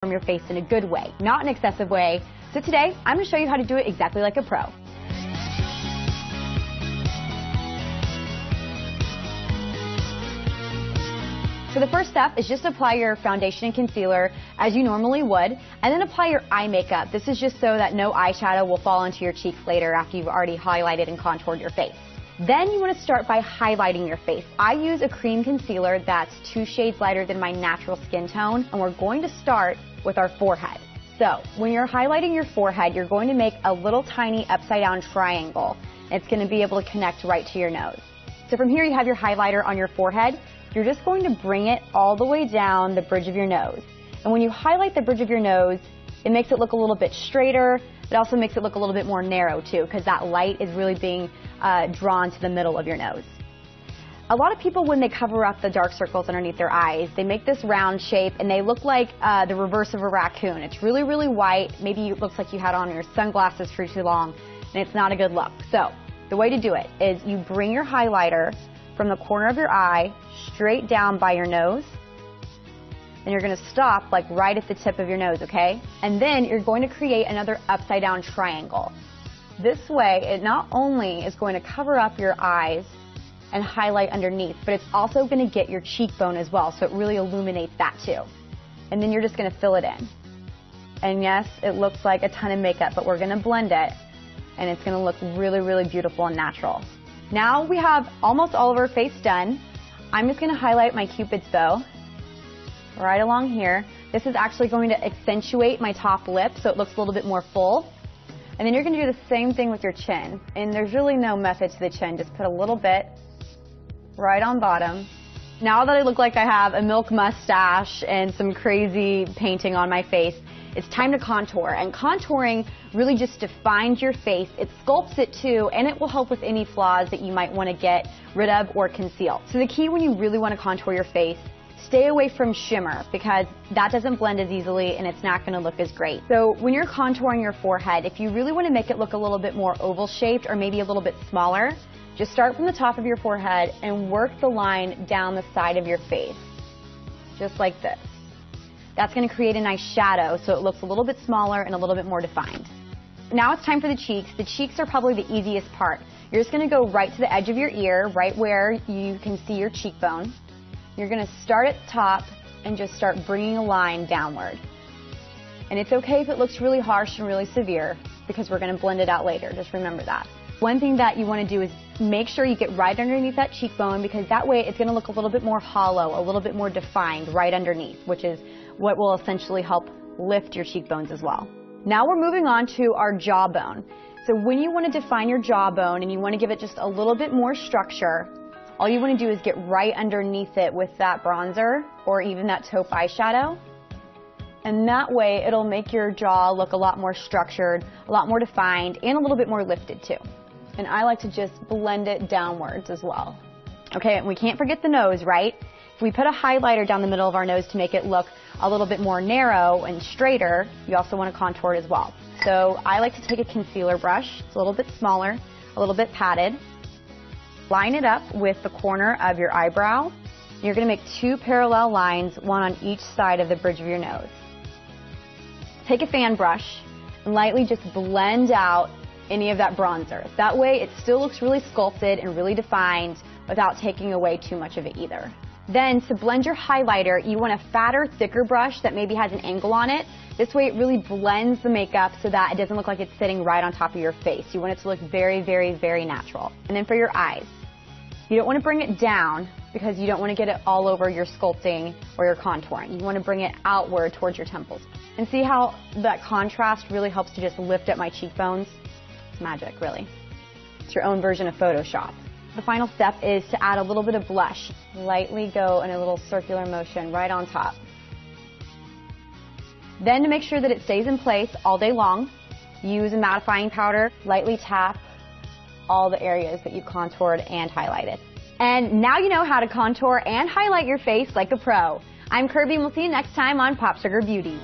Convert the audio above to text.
from your face in a good way, not an excessive way. So today, I'm going to show you how to do it exactly like a pro. So the first step is just apply your foundation and concealer as you normally would, and then apply your eye makeup. This is just so that no eyeshadow will fall onto your cheeks later after you've already highlighted and contoured your face. Then you want to start by highlighting your face. I use a cream concealer that's 2 shades lighter than my natural skin tone, and we're going to start with our forehead. So when you're highlighting your forehead, you're going to make a little tiny upside down triangle. It's going to be able to connect right to your nose. So from here you have your highlighter on your forehead. You're just going to bring it all the way down the bridge of your nose. And when you highlight the bridge of your nose, it makes it look a little bit straighter. It also makes it look a little bit more narrow too, because that light is really being drawn to the middle of your nose. A lot of people, when they cover up the dark circles underneath their eyes, they make this round shape and they look like the reverse of a raccoon. It's really, really white. Maybe it looks like you had on your sunglasses for too long, and it's not a good look. So the way to do it is you bring your highlighter from the corner of your eye straight down by your nose, and you're going to stop like right at the tip of your nose, okay? And then you're going to create another upside down triangle. This way, it not only is going to cover up your eyes and highlight underneath, but it's also going to get your cheekbone as well, so it really illuminates that too. And then you're just going to fill it in. And yes, it looks like a ton of makeup, but we're going to blend it, and it's going to look really, really beautiful and natural. Now we have almost all of our face done. I'm just going to highlight my Cupid's bow right along here. This is actually going to accentuate my top lip so it looks a little bit more full. And then you're going to do the same thing with your chin. And there's really no method to the chin. Just put a little bit right on bottom. Now that I look like I have a milk mustache and some crazy painting on my face, it's time to contour. And contouring really just defines your face. It sculpts it too, and it will help with any flaws that you might want to get rid of or conceal. So the key when you really want to contour your face, stay away from shimmer, because that doesn't blend as easily and it's not going to look as great. So when you're contouring your forehead, if you really want to make it look a little bit more oval shaped or maybe a little bit smaller, just start from the top of your forehead and work the line down the side of your face, just like this. That's going to create a nice shadow so it looks a little bit smaller and a little bit more defined. Now it's time for the cheeks. The cheeks are probably the easiest part. You're just going to go right to the edge of your ear, right where you can see your cheekbone. You're going to start at the top and just start bringing a line downward. And it's okay if it looks really harsh and really severe, because we're going to blend it out later. Just remember that. One thing that you want to do is make sure you get right underneath that cheekbone, because that way it's going to look a little bit more hollow, a little bit more defined right underneath, which is what will essentially help lift your cheekbones as well. Now we're moving on to our jawbone. So when you want to define your jawbone and you want to give it just a little bit more structure, all you want to do is get right underneath it with that bronzer or even that taupe eyeshadow. And that way it'll make your jaw look a lot more structured, a lot more defined, and a little bit more lifted too. And I like to just blend it downwards as well. Okay, and we can't forget the nose, right? If we put a highlighter down the middle of our nose to make it look a little bit more narrow and straighter, you also want to contour it as well. So I like to take a concealer brush. It's a little bit smaller, a little bit padded. Line it up with the corner of your eyebrow. You're going to make 2 parallel lines, one on each side of the bridge of your nose. Take a fan brush and lightly just blend out any of that bronzer. That way it still looks really sculpted and really defined without taking away too much of it either. Then to blend your highlighter, you want a fatter, thicker brush that maybe has an angle on it. This way it really blends the makeup so that it doesn't look like it's sitting right on top of your face. You want it to look very, very, very natural. And then for your eyes, you don't want to bring it down because you don't want to get it all over your sculpting or your contouring. You want to bring it outward towards your temples. And see how that contrast really helps to just lift up my cheekbones? It's magic, really. It's your own version of Photoshop. The final step is to add a little bit of blush. Lightly go in a little circular motion right on top. Then to make sure that it stays in place all day long, use a mattifying powder. Lightly tap all the areas that you contoured and highlighted. And now you know how to contour and highlight your face like a pro. I'm Kirby, and we'll see you next time on Pop Sugar Beauty.